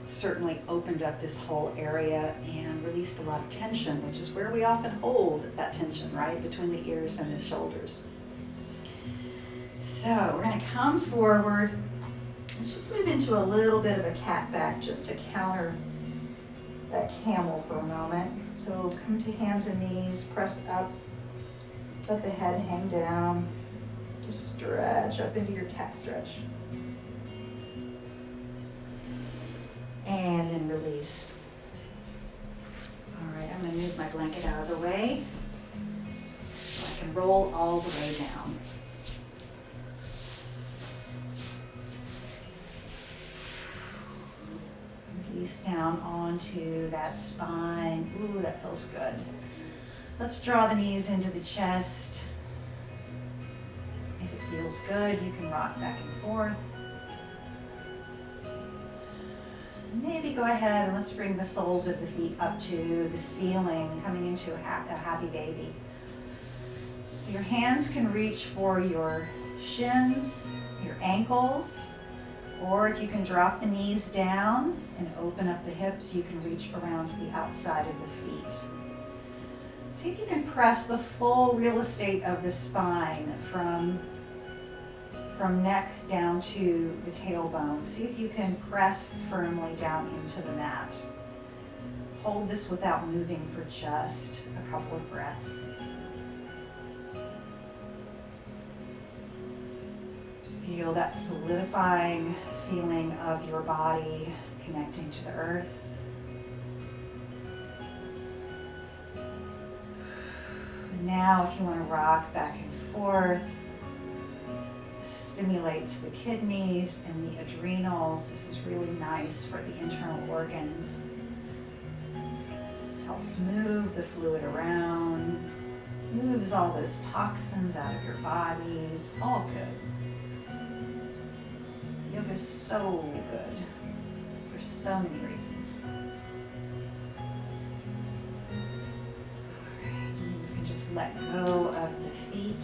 Certainly opened up this whole area and released a lot of tension, which is where we often hold that tension, right? Between the ears and the shoulders. So we're going to come forward. Let's just move into a little bit of a cat back just to counter that camel for a moment. So come to hands and knees, press up, let the head hang down. Just stretch up into your cat stretch. And then release. All right, I'm going to move my blanket out of the way so I can roll all the way down. Release down onto that spine. Ooh, that feels good. Let's draw the knees into the chest. If it feels good, you can rock back and forth. Maybe go ahead and let's bring the soles of the feet up to the ceiling, coming into a happy baby. So your hands can reach for your shins, your ankles, or if you can drop the knees down and open up the hips, you can reach around to the outside of the feet. See if you can press the full real estate of the spine from neck down to the tailbone. See if you can press firmly down into the mat. Hold this without moving for just a couple of breaths. Feel that solidifying feeling of your body connecting to the earth. Now, if you want to rock back and forth, stimulates the kidneys and the adrenals. This is really nice for the internal organs. Helps move the fluid around, moves all those toxins out of your body. It's all good. Yoga is so good for so many reasons. Just let go of the feet.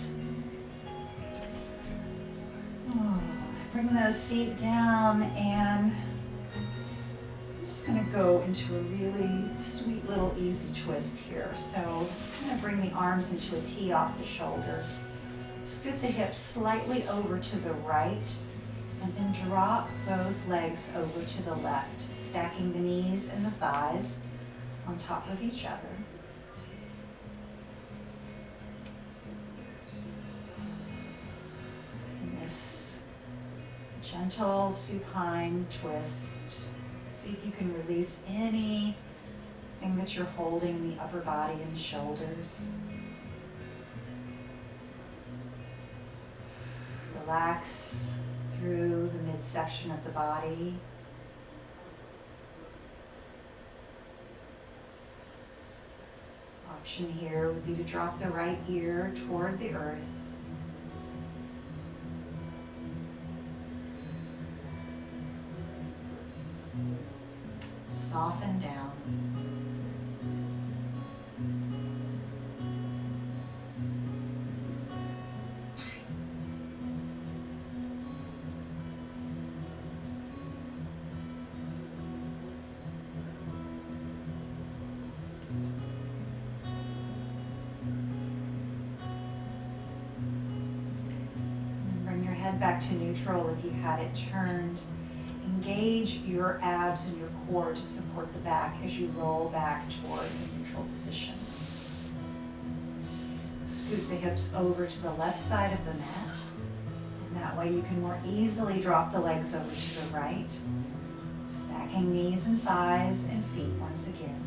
Bring those feet down, and I'm just going to go into a really sweet little easy twist here. So I'm going to bring the arms into a T off the shoulder. Scoot the hips slightly over to the right, and then drop both legs over to the left, stacking the knees and the thighs on top of each other. Gentle supine twist. See if you can release anything that you're holding in the upper body and the shoulders. Relax through the midsection of the body. Option here would be to drop the right ear toward the earth. Soften down. And bring your head back to neutral if you had it turned. Engage your abs and your core to support the back as you roll back toward the neutral position. Scoot the hips over to the left side of the mat, and that way you can more easily drop the legs over to the right, stacking knees and thighs and feet once again.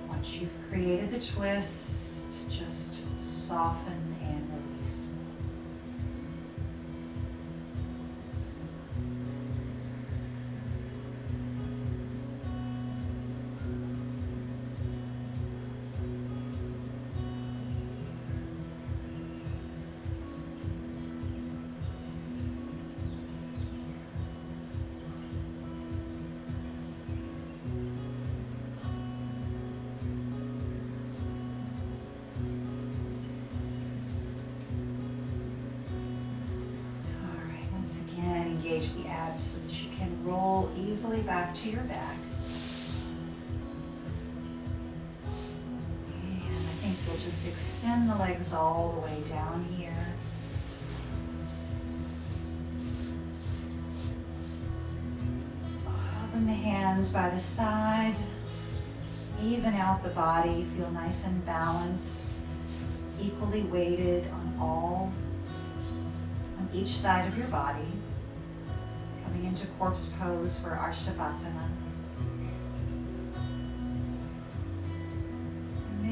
Once you've created the twist, just soften and release. Engage the abs so that you can roll easily back to your back. And I think we'll just extend the legs all the way down here. Open the hands by the side. Even out the body. Feel nice and balanced. Equally weighted on each side of your body. Coming into corpse pose for our Shavasana.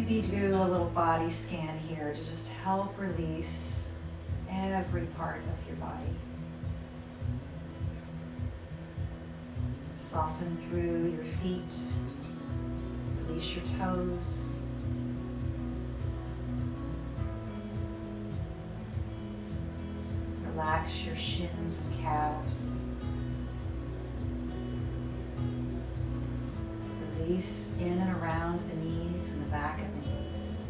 Maybe do a little body scan here to just help release every part of your body. Soften through your feet. Release your toes. Relax your shins and calves. Release in and around the knees and the back of the knees.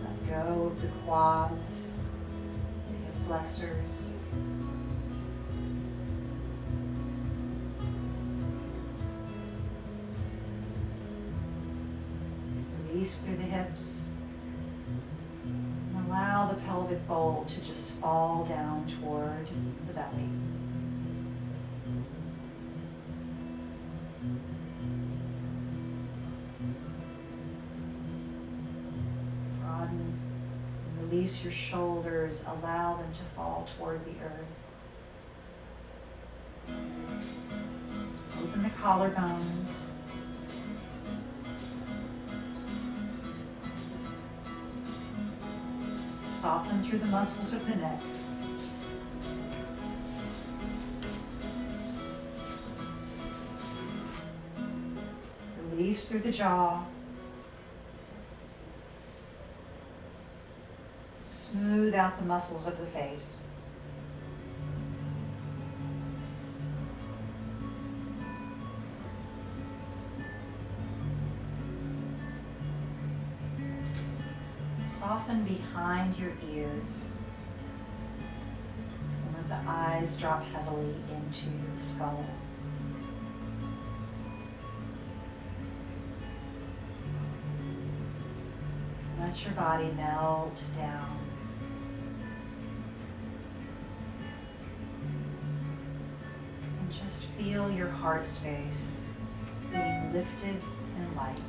Let go of the quads, the hip flexors. Release through the hips. And allow the pelvic bowl to just fall down toward the belly. Broaden and release your shoulders. Allow them to fall toward the earth. Open the collarbones. Soften through the muscles of the neck. Release through the jaw. Smooth out the muscles of the face. Soften behind your ears. And let the eyes drop heavily into the skull. Let your body melt down. And just feel your heart space being lifted and light.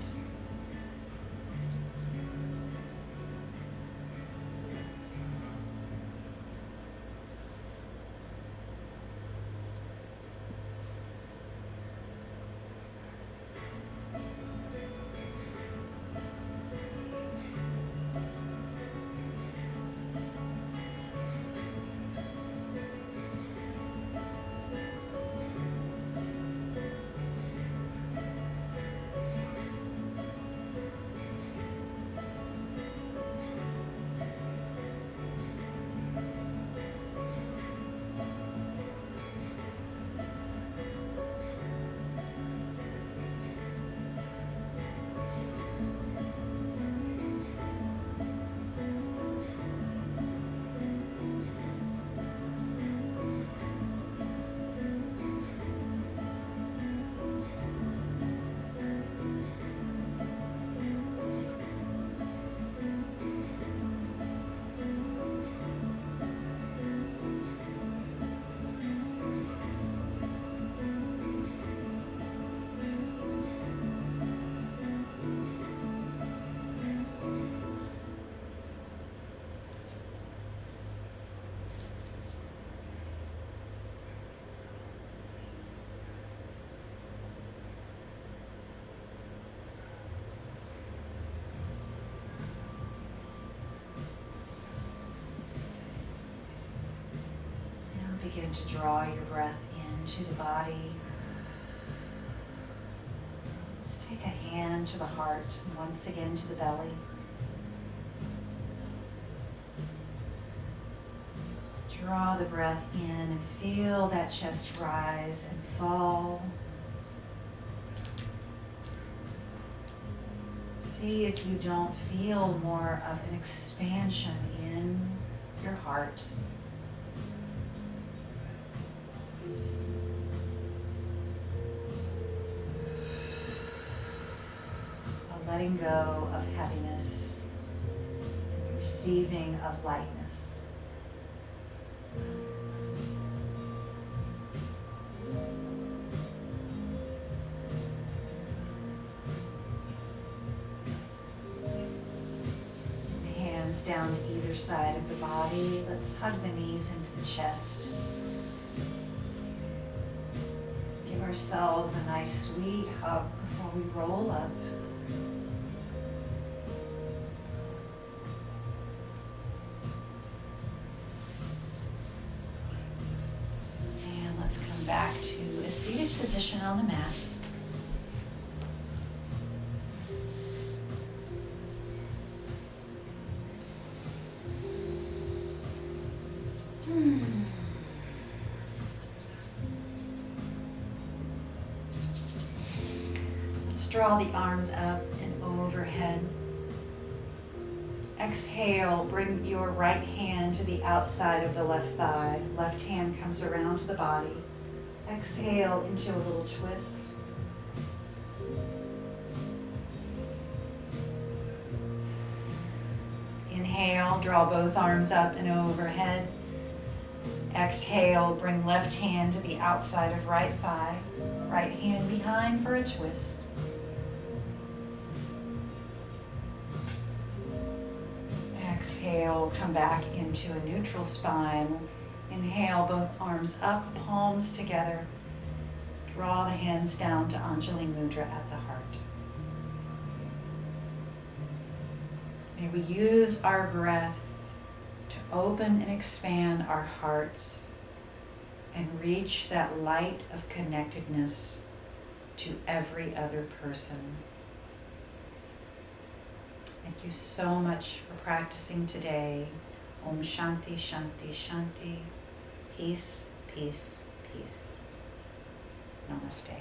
Begin to draw your breath into the body. Let's take a hand to the heart and once again to the belly. Draw the breath in and feel that chest rise and fall. See if you don't feel more of an expansion in your heart. Letting go of heaviness and the receiving of lightness. Hands down to either side of the body. Let's hug the knees into the chest. Give ourselves a nice sweet hug before we roll up. And let's come back to a seated position on the mat. Let's draw the arms up and overhead. Exhale, bring your right hand to the outside of the left thigh. Left hand comes around to the body. Exhale into a little twist. Inhale, draw both arms up and overhead. Exhale, bring left hand to the outside of right thigh. Right hand behind for a twist. Exhale, come back into a neutral spine. Inhale, both arms up, palms together. Draw the hands down to Anjali Mudra at the heart. May we use our breath to open and expand our hearts and reach that light of connectedness to every other person. Thank you so much for practicing today. Om Shanti, Shanti, Shanti. Peace, peace, peace. Namaste.